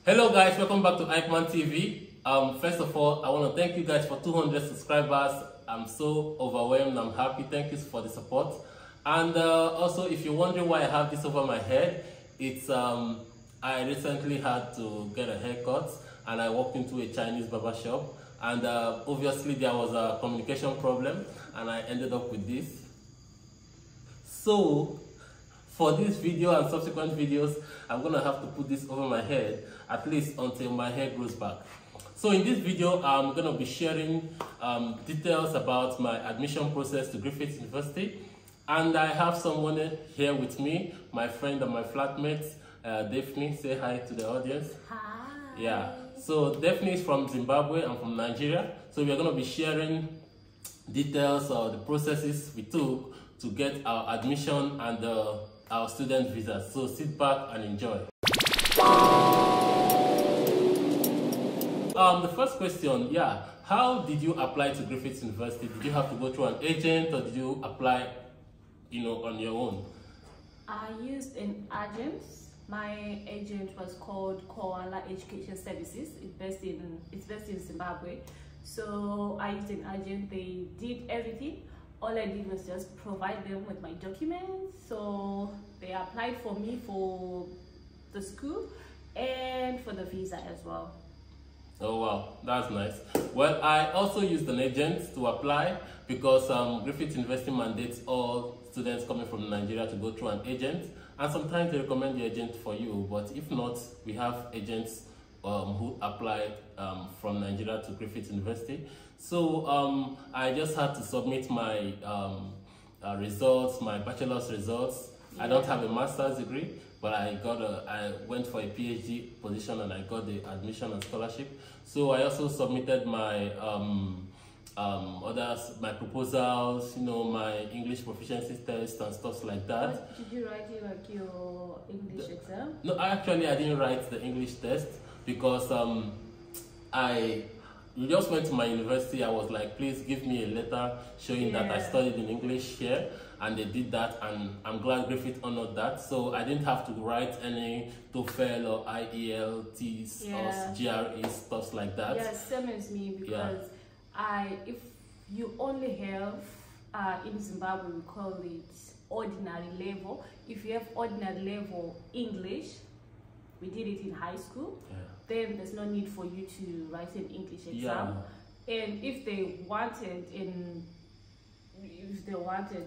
Hello guys, welcome back to Ikeman TV. First of all, I want to thank you guys for 200 subscribers. I'm so overwhelmed. I'm happy. Thank you for the support. And also, if you're wondering why I have this over my head, it's I recently had to get a haircut, and I walked into a Chinese barber shop, and obviously there was a communication problem, and I ended up with this. So for this video and subsequent videos, I'm gonna have to put this over my head at least until my hair grows back. So in this video, I'm gonna be sharing details about my admission process to Griffith University, and I have someone here with me, my friend and my flatmate, Daphne. Say hi to the audience. Hi. Yeah. So Daphne is from Zimbabwe. I'm from Nigeria. So we are gonna be sharing details of the processes we took to get our admission and our student visa. So sit back and enjoy. The first question, how did you apply to Griffith University? Did you have to go through an agent, or did you apply, on your own? I used an agent. My agent was called Koala Education Services. It's based in Zimbabwe. So I used an agent. They did everything. All I did was just provide them with my documents. So they applied for me for the school and for the visa as well. Oh wow, that's nice. Well, I also used an agent to apply because Griffith University mandates all students coming from Nigeria to go through an agent, and sometimes they recommend the agent for you, but if not, we have agents who applied from Nigeria to Griffith University. So I just had to submit my results, my bachelor's results. I don't have a master's degree, but I went for a PhD position, and I got the admission and scholarship. So I also submitted my my proposals, my English proficiency test and stuff like that. What, did you write your English exam? No, I didn't write the English test because we just went to my university. I was like, please give me a letter showing that I studied in English here, and they did that, and I'm glad Griffith honored that. So I didn't have to write any TOEFL or IELTS or GRE stuff like that. Yeah, same as me, because if you only have in Zimbabwe, we call it ordinary level. If you have ordinary level English, we did it in high school, then there's no need for you to write an English exam. And if they wanted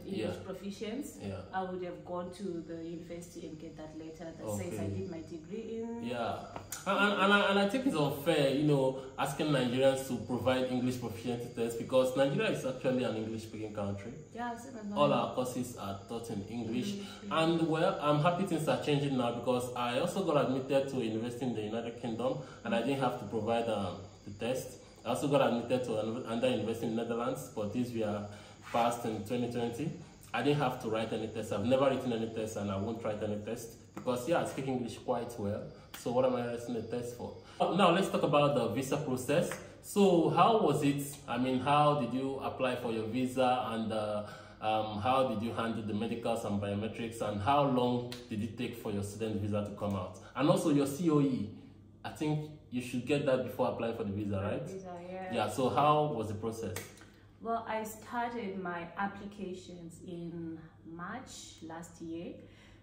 English proficiency, I would have gone to the university and get that letter that says I did my degree in. And I think it's unfair, asking Nigerians to provide English proficiency tests, because Nigeria is actually an English-speaking country. All our courses are taught in English. And well, I'm happy things are changing now, because I also got admitted to a university in the United Kingdom, and I didn't have to provide the test. I also got admitted to another university in the Netherlands, but these were passed in 2020. I didn't have to write any tests. I've never written any tests, and I won't write any tests because I speak English quite well. So what am I writing a test for? Now let's talk about the visa process. So how was it? I mean, how did you apply for your visa, and how did you handle the medicals and biometrics, and how long did it take for your student visa to come out? And also your COE. I think you should get that before applying for the visa, right? So how was the process? Well, I started my applications in March last year.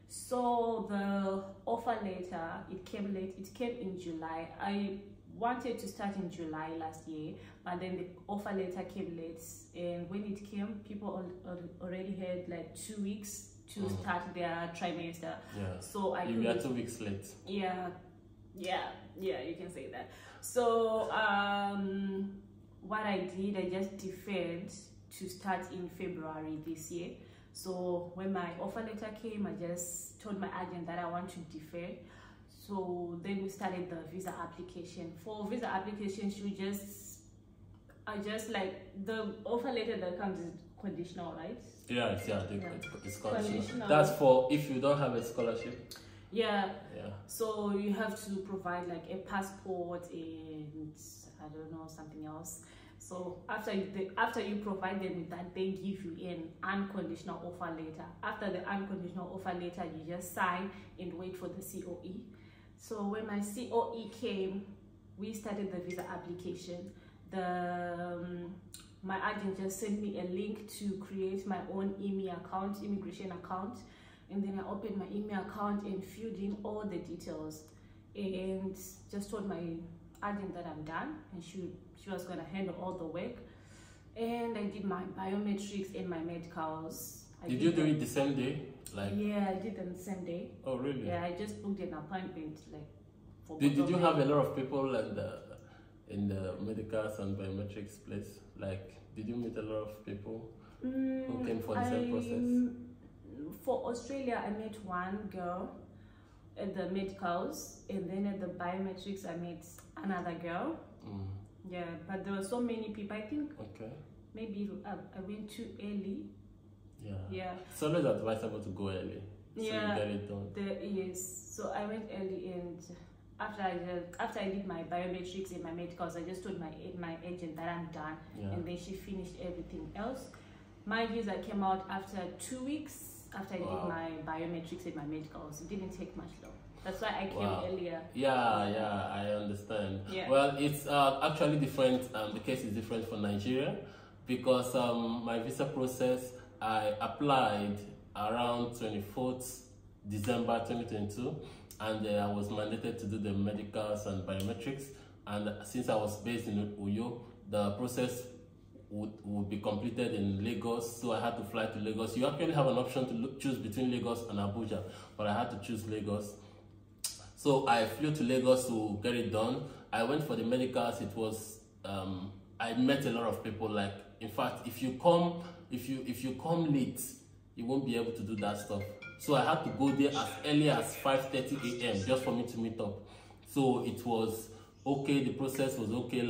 So the offer letter, it came late. It came in July. I wanted to start in July last year, but then the offer letter came late. And when it came, people already had like 2 weeks to start their trimester. So you were 2 weeks late. Yeah, you can say that. So what I did, I just deferred to start in February this year. So when my offer letter came, I just told my agent that I want to defer. So then we started the visa application. For visa applications, I just like the offer letter that comes is conditional, right? It's conditional. That's for if you don't have a scholarship. So you have to provide like a passport and I don't know, something else. So after you provide them with that, they give you an unconditional offer letter. After the unconditional offer letter, you just sign and wait for the COE. So when my COE came, we started the visa application. My agent just sent me a link to create my own immigration account, and then I opened my email account and filled in all the details, and just told my agent that I'm done, and she was gonna handle all the work. And I did my biometrics and my medicals. Did you do it the same day? Yeah, I did it on the same day. Oh, really? Yeah, I just booked an appointment Did you have a lot of people in the medicals and biometrics place? Did you meet a lot of people who came for the same process? For Australia, I met one girl at the medicals, and then at the biometrics, I met another girl. Yeah, but there were so many people. I think maybe I went too early. Yeah. It's always advisable to go early. So you get it done. Yes. So I went early, and after I did my biometrics and my medicals, I just told my agent that I'm done, and then she finished everything else. My visa came out after 2 weeks after I did my biometrics and my medicals. It didn't take much long. That's why I came earlier. Yeah, I understand. Yeah. Well, it's actually different. The case is different for Nigeria, because my visa process, I applied around 24th December 2022, and I was mandated to do the medicals and biometrics. And since I was based in Uyo, the process would be completed in Lagos, so I had to fly to Lagos. You actually have an option to choose between Lagos and Abuja, but I had to choose Lagos. So I flew to Lagos to get it done. I went for the medicals. It was I met a lot of people. In fact, if you come late, you won't be able to do that stuff. So I had to go there as early as 5:30 a.m. just for me to meet up. So it was okay. The process was okay.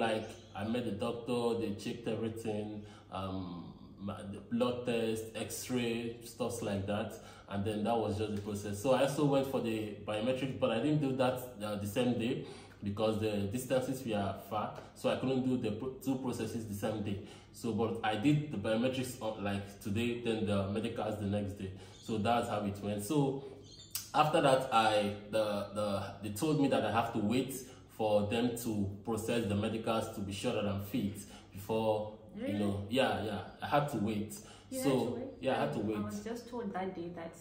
I met the doctor. They checked everything. The blood test, x-ray, stuff like that, and then that was just the process. So I also went for the biometrics, but I didn't do that the same day because the distances were far, so I couldn't do the two processes the same day. So but I did the biometrics today, then the medicals the next day. So that's how it went. So after that, they told me that I have to wait for them to process the medicals to be sure that I'm fit before. Really? I had to wait. I had to wait. I was just told that day that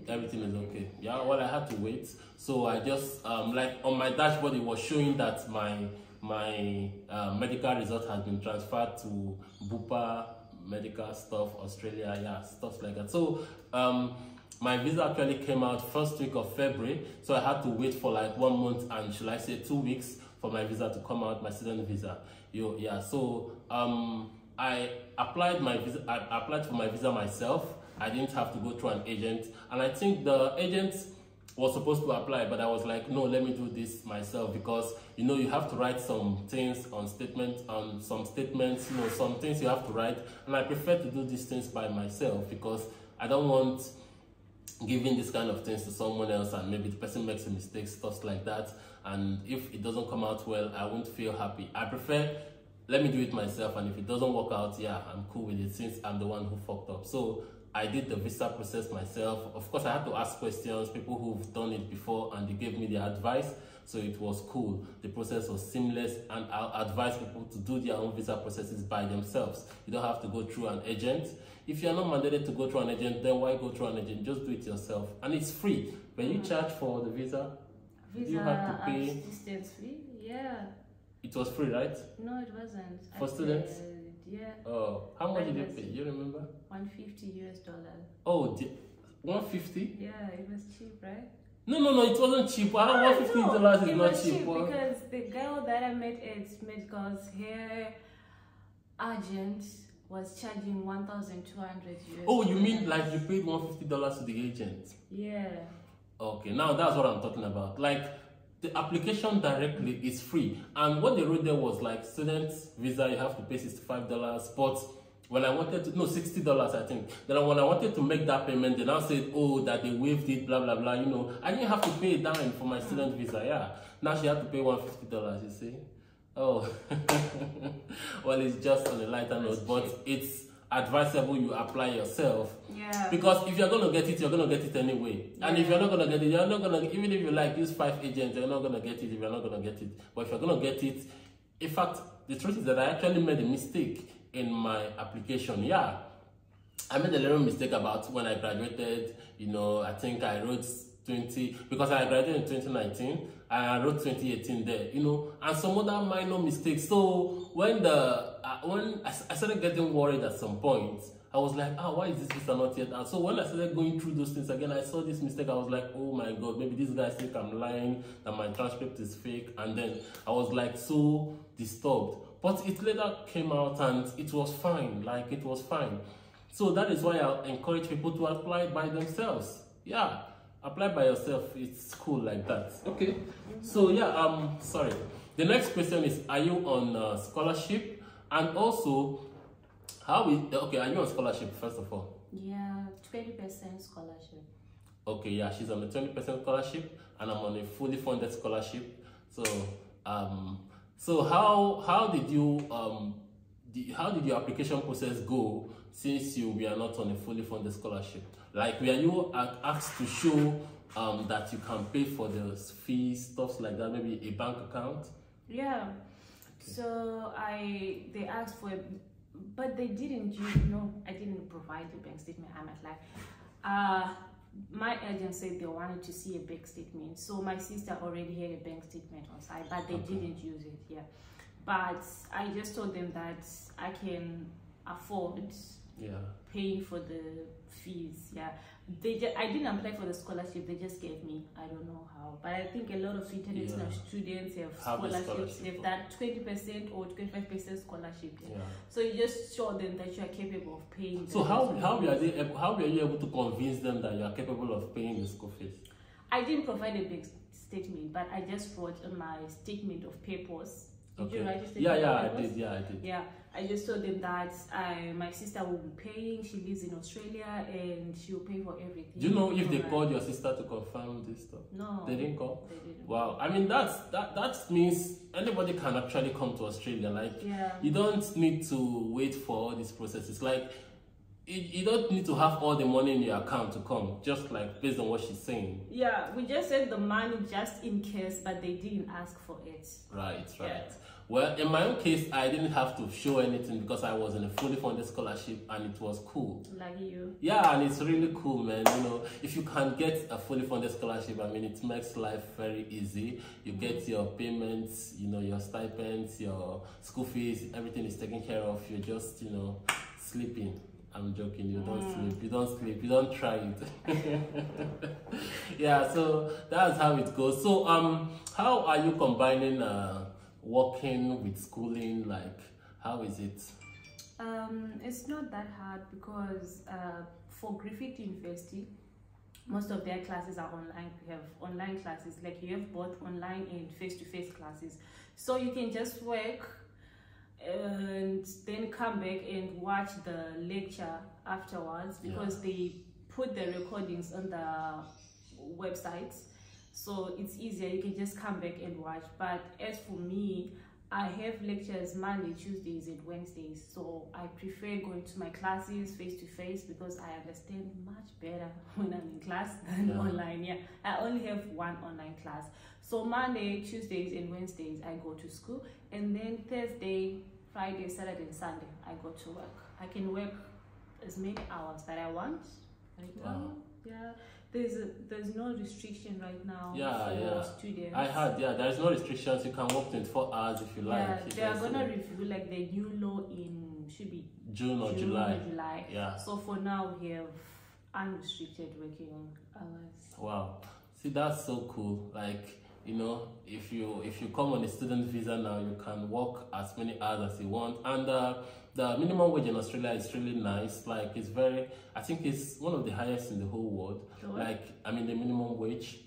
everything is okay. Yeah, well, I had to wait. So I just on my dashboard, it was showing that my medical result has been transferred to Bupa Medical Stuff Australia. Stuff like that. So my visa actually came out first week of February. So I had to wait for 1 month and should I say 2 weeks for my visa to come out, my student visa. So I applied for my visa myself. I didn't have to go through an agent, and I think the agent was supposed to apply, but I was like, no, let me do this myself, because you have to write some things on some statements, some things you have to write, and I prefer to do these things by myself because I don't want giving this kind of things to someone else and maybe the person makes a mistake, stuff like that, and if it doesn't come out well, I won't feel happy. I prefer, let me do it myself, and if it doesn't work out, I'm cool with it since I'm the one who fucked up. So I did the visa process myself. Of course, I had to ask questions, people who've done it before, and they gave me their advice, so it was cool. The process was seamless, and I'll advise people to do their own visa processes by themselves. You don't have to go through an agent. If you're not mandated to go through an agent, then why go through an agent? Just do it yourself, and it's free. When you charge for the visa, you have to pay distance fee. Yeah. It was free, right? No, it wasn't. For students? Yeah. Oh, how much did you pay? You remember? $150 US. Oh, $150? Yeah, it was cheap, right? No, it wasn't cheap. $150 is not cheap. Because the girl that I met at Medical's hair agent was charging $1,200 US. Oh, you mean you paid $150 to the agent? Yeah. Okay, now that's what I'm talking about. The application directly is free, and what they wrote there was student visa, you have to pay $65, but when I wanted to, $60 I think, then when I wanted to make that payment, they now said, oh, that they waived it, blah blah blah, I didn't have to pay a dime for my student visa. Now she had to pay $150, you see. Oh. Well, it's just on a lighter note, but advisable you apply yourself. Yeah. Because if you're gonna get it, you're gonna get it anyway. Yeah. And if you're not gonna get it, you're not gonna, even if you like use 5 agents, you're not gonna get it if you're not gonna get it. But if you're gonna get it, in fact, the truth is that I actually made a mistake in my application. Yeah. I made a little mistake about when I graduated. You know, I think I wrote 20, because I graduated in 2019, and I wrote 2018 there, you know, and some other minor mistakes. So when I started getting worried at some point, I was like, why is this visa not yet out? So when I started going through those things again, I saw this mistake. I was like, oh my God, maybe these guys think I'm lying, that my transcript is fake. And then I was like so disturbed. But it later came out and it was fine. Like, it was fine. So that is why I encourage people to apply by themselves. Yeah, apply by yourself. It's cool like that. Okay. So yeah, sorry. The next question is, are you on scholarship? And also, are you on scholarship first of all? Yeah, 20% scholarship. Okay, yeah, she's on a 20% scholarship, and I'm on a fully funded scholarship. So, so how did you how did your application process go since you were not on a fully funded scholarship? Like, were you asked to show that you can pay for the fees, stuff like that, maybe a bank account? Yeah. Okay. So they asked for but they didn't I didn't provide the bank statement. I might lie. My agent said they wanted to see a bank statement, so my sister already had a bank statement on site, but they didn't use it. Yeah, but I just told them that I can afford paying for the fees. Yeah, I didn't apply for the scholarship. They just gave me, I don't know how, but I think a lot of international students have scholarships. They've done 20% or 25% scholarship. Yeah. So you just show them that you are capable of paying. So how were you able to convince them that you are capable of paying the school fees? I didn't provide a big statement, but I just wrote on my statement of papers. Did you write a statement? I did. Yeah, I just told them that my sister will be paying. She lives in Australia and she'll pay for everything. Do you know if they called your sister to confirm this stuff? No. They didn't call? They didn't. Wow. I mean, that means anybody can actually come to Australia. Like, you don't need to wait for all these processes. Like, you don't need to have all the money in your account to come, just like based on what she's saying. Yeah, we just said the money just in case, but they didn't ask for it. Right. Yeah. Well, in my own case, I didn't have to show anything because I was in a fully funded scholarship and it was cool. Like you. Yeah, and it's really cool, man. You know, if you can get a fully funded scholarship, I mean, it makes life very easy. You get your payments, you know, your stipends, your school fees, everything is taken care of. You're just, you know, sleeping. I'm joking, you don't sleep, you don't try it. Yeah, so that's how it goes. So how are you combining working with schooling? Like, how is it? It's not that hard because for Griffith University, most of their classes are online. We have online classes, like you have both online and face-to-face classes. So you can just work and then come back and watch the lecture afterwards, because they put the recordings on the websites, so it's easier. You can just come back and watch. But as for me, I have lectures Monday, Tuesdays and Wednesdays, so I prefer going to my classes face to face because I understand much better when I'm in class than online. Yeah, I only have one online class, so Monday, Tuesdays and Wednesdays I go to school, and then Thursday, Friday, Saturday and Sunday I go to work. I can work as many hours that I want right now. Yeah, there's no restriction right now for students. I heard, there's no restrictions. You can work 24 hours if you like. They are gonna review like the new law in June or July. Yeah. So for now we have unrestricted working hours. Wow. See, that's so cool. Like, you know, if you come on a student visa now, you can work as many hours as you want, and the minimum wage in Australia is really nice. Like, it's very, I think it's one of the highest in the whole world. Sure. Like, I mean, the minimum wage,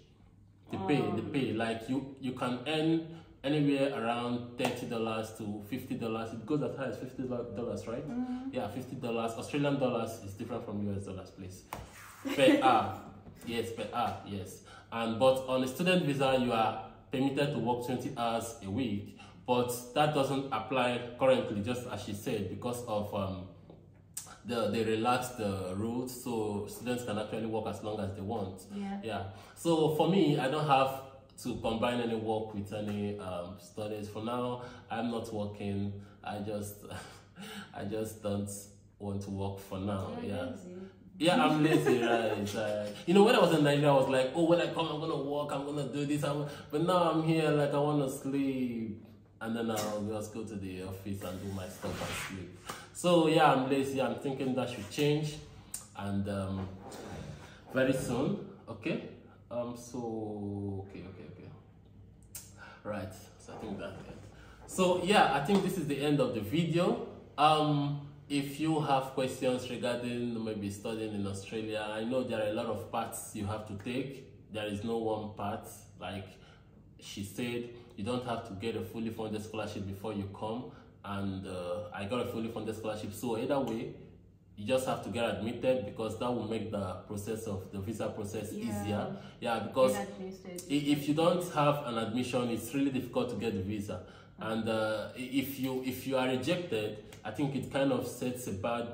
the pay, like you can earn anywhere around $30 to $50. It goes as high as $50, right? Yeah, $50. Australian dollars is different from US dollars, please. Per hour, yes, per hour, yes. But on a student visa, you are permitted to work 20 hours a week, but that doesn't apply currently, just as she said, because of they relaxed the rules, so students can actually work as long as they want. Yeah. So for me, I don't have to combine any work with any studies. For now, I'm not working. I just don't want to work for now. Yeah, I'm lazy, right? You know, when I was in Nigeria, I was like, oh, when I come, I'm gonna work, I'm gonna do this. But now I'm here, like, I want to sleep, and then I'll just go to the office and do my stuff and sleep. So yeah, I'm lazy. I'm thinking that should change, and very soon. Okay. Okay. Right. So I think that's it. So yeah, I think this is the end of the video. If you have questions regarding maybe studying in Australia, I know there are a lot of paths you have to take. There is no one path. Like she said, you don't have to get a fully funded scholarship before you come. And I got a fully funded scholarship. So either way, you just have to get admitted, because that will make the process of the visa process easier. Yeah, because if you don't have an admission, it's really difficult to get the visa. And if you are rejected, I think it kind of sets a bad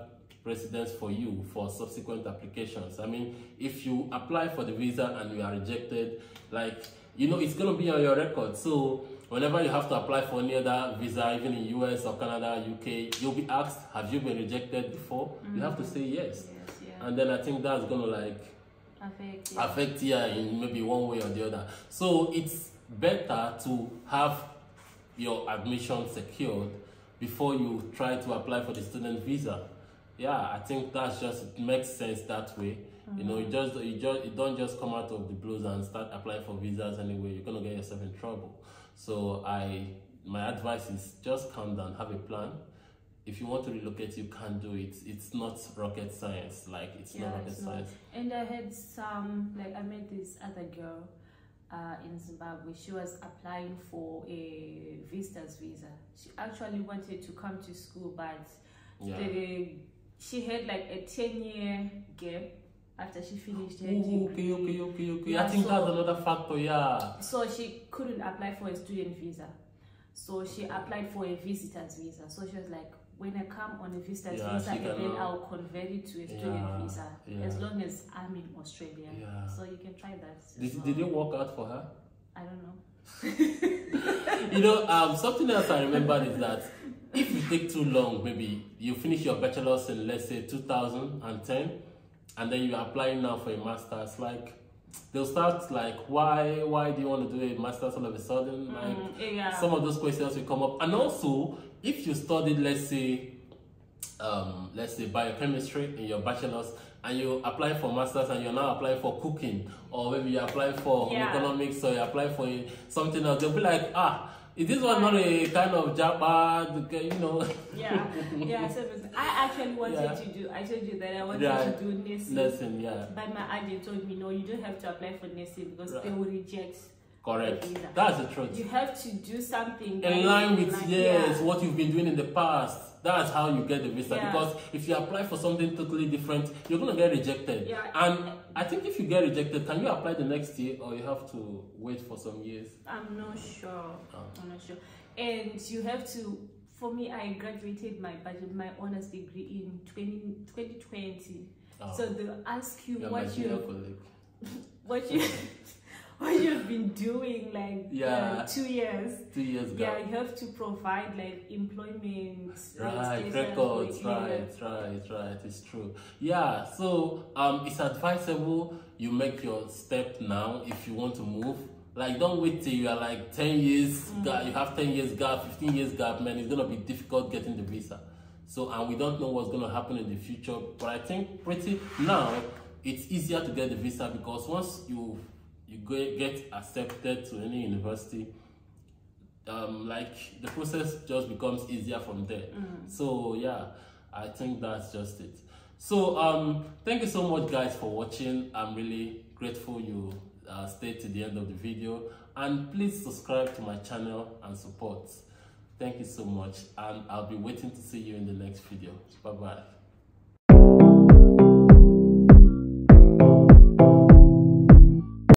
precedent for you for subsequent applications. I mean, if you apply for the visa and you are rejected, like, you know, it's going to be on your record. So whenever you have to apply for any other visa, even in US or Canada, UK, you'll be asked, have you been rejected before? You have to say yes. And then I think that's going to like affect in maybe one way or the other. So it's better to have your admission secured before you try to apply for the student visa. Yeah, I think that's just, it makes sense that way. You know, you don't just come out of the blues and start applying for visas anyway. You're gonna get yourself in trouble. So my advice is just calm down, have a plan. If you want to relocate, you can do it. It's not rocket science. Like, it's not rocket science. And I had some, like, I met this other girl in Zimbabwe. She was applying for a visitor's visa. She actually wanted to come to school, but she had like a 10-year gap after she finished her degree. Okay. Yeah, I think that's another factor, So she couldn't apply for a student visa. So she applied for a visitor's visa. So she was like, when I come on a visitor's visa, and then I'll convert it to a student visa, as long as I'm in Australia. So you can try that. Did it work out for her? I don't know. You know, something else I remember is that if you take too long, maybe you finish your bachelor's in, let's say, 2010, and then you're applying now for a master's, like, they'll start like, why do you want to do a master's all of a sudden? Like, some of those questions will come up. And also, if you studied, let's say biochemistry in your bachelor's, and you apply for master's, and you're now applying for cooking, or maybe you apply for economics, or you apply for something else, they'll be like, is this one not a kind of Java, you know? So I actually wanted to do, I told you that I wanted to do nursing. But my agent told me, no, you don't have to apply for nursing, because they will reject. Correct. That's the truth. You have to do something in line with what you've been doing in the past. That's how you get the visa. Because if you apply for something totally different, you're gonna get rejected. And I think if you get rejected, can you apply the next year, or you have to wait for some years? I'm not sure. I'm not sure. And you have to. For me, I graduated my honors degree in 2020. So they'll ask you what you've been doing, like 2 years. 2 years ago. Yeah, you have to provide like employment records. Right. It's true. Yeah. So it's advisable you make your step now if you want to move. Like, don't wait till you are like 10 years, you have 10 years gap, 15 years gap, man, it's going to be difficult getting the visa. So, and we don't know what's going to happen in the future. But I think now, it's easier to get the visa, because once you get accepted to any university, like, the process just becomes easier from there. So, yeah, I think that's just it. So, thank you so much, guys, for watching. I'm really grateful you stay to the end of the video, and please subscribe to my channel and support. Thank you so much, and I'll be waiting to see you in the next video. Bye bye.